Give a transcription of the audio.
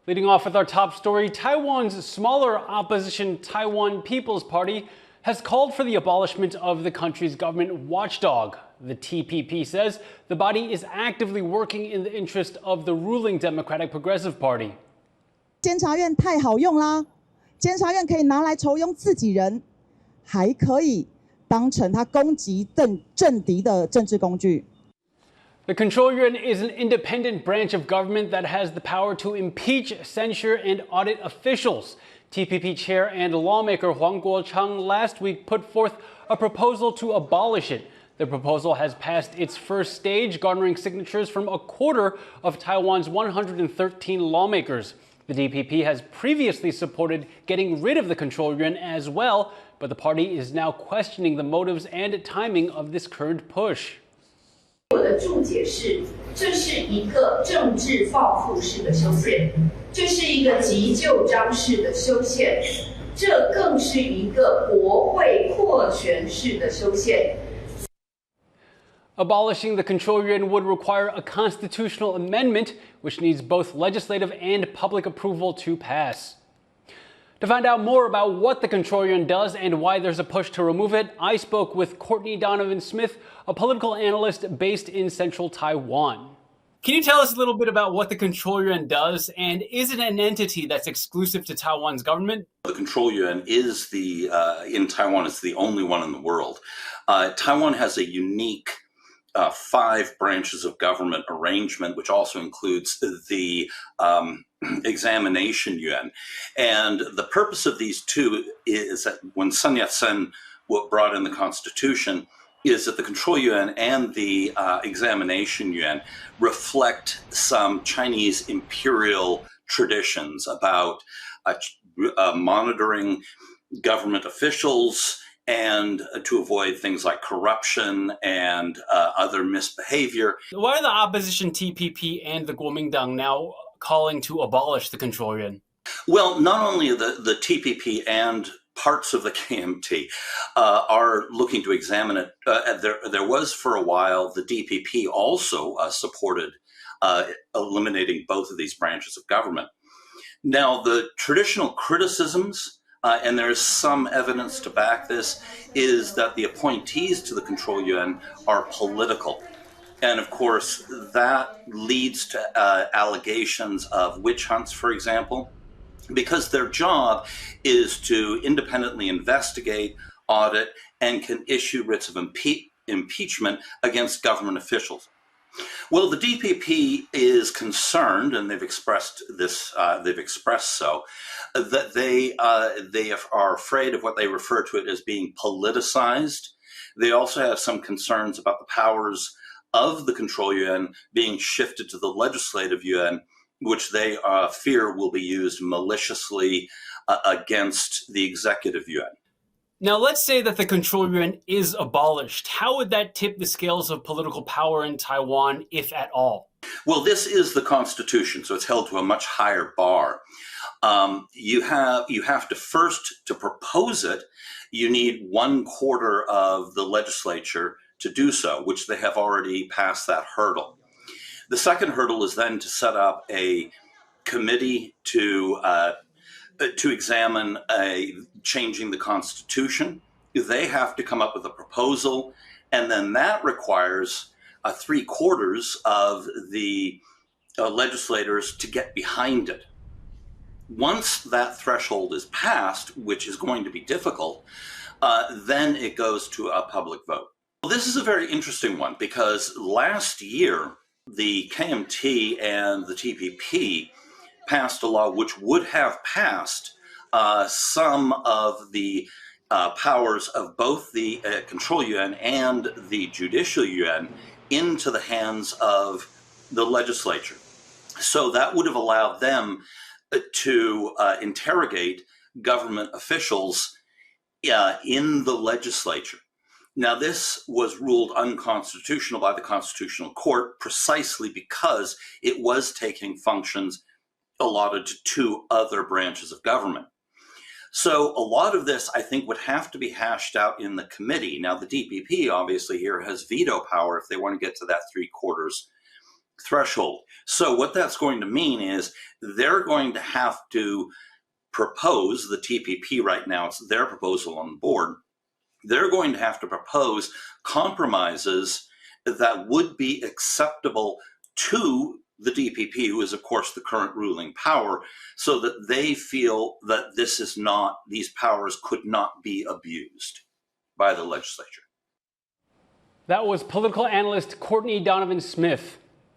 Leading off with our top story, Taiwan's smaller opposition Taiwan People's Party has called for the abolishment of the country's government watchdog. The TPP says the body is actively working in the interest of the ruling Democratic Progressive Party. 监察院太好用啦，监察院可以拿来酬庸自己人，还可以当成他攻击政敌的政治工具。 The Control Yuan is an independent branch of government that has the power to impeach, censure, and audit officials. TPP chair and lawmaker Chang last week put forth a proposal to abolish it. The proposal has passed its first stage, garnering signatures from a quarter of Taiwan's 113 lawmakers. The DPP has previously supported getting rid of the Control Yuan as well, but the party is now questioning the motives and timing of this current push. 我的注解是，这是一个政治报复式的修宪，这是一个急就章式的修宪，这更是一个国会扩权式的修宪。 Abolishing the Control Yuan would require a constitutional amendment, which needs both legislative and public approval to pass. To find out more about what the Control Yuan does and why there's a push to remove it, I spoke with Courtney Donovan-Smith, a political analyst based in central Taiwan. Can you tell us a little bit about what the Control Yuan does, and is it an entity that's exclusive to Taiwan's government? The Control Yuan is in Taiwan, it's the only one in the world. Taiwan has a unique 5 branches of government arrangement, which also includes the examination yuan. And the purpose of these two is that when Sun Yat-sen brought in the constitution, is that the Control Yuan and the examination yuan reflect some Chinese imperial traditions about monitoring government officials and to avoid things like corruption and other misbehavior. Why are the opposition TPP and the Kuomintang now calling to abolish the Control Yuan? Well, not only the TPP and parts of the KMT are looking to examine it. There was for a while, the DPP also supported eliminating both of these branches of government. Now, the traditional criticisms, and there's some evidence to back this, is that the appointees to the Control Yuan are political. And of course, that leads to allegations of witch hunts, for example, because their job is to independently investigate, audit, and can issue writs of impeachment against government officials. Well, the DPP is concerned, and they've expressed this. That they are afraid of what they refer to it as being politicized. They also have some concerns about the powers of the Control Yuan being shifted to the legislative yuan, which they fear will be used maliciously against the executive yuan. Now, let's say that the Control Yuan is abolished. How would that tip the scales of political power in Taiwan, if at all? Well, this is the Constitution, so it's held to a much higher bar. You have to first, to propose it, you need 1/4 of the legislature to do so, which they have already passed that hurdle. The second hurdle is then to set up a committee to examine changing the Constitution. They have to come up with a proposal, and then that requires 3/4 of the legislators to get behind it. Once that threshold is passed, which is going to be difficult, then it goes to a public vote. Well, this is a very interesting one because last year, the KMT and the TPP passed a law which would have passed some of the powers of both the Control Yuan and the Judicial Yuan into the hands of the legislature. So that would have allowed them to interrogate government officials in the legislature. Now, this was ruled unconstitutional by the Constitutional Court precisely because it was taking functions allotted to 2 other branches of government. So a lot of this, I think, would have to be hashed out in the committee. Now, the DPP obviously here has veto power if they want to get to that 3/4 threshold. So what that's going to mean is they're going to have to propose, the TPP right now, it's their proposal on the board, they're going to have to propose compromises that would be acceptable to the DPP, who is, of course, the current ruling power, so that they feel that this is not, these powers could not be abused by the legislature. That was political analyst Courtney Donovan Smith.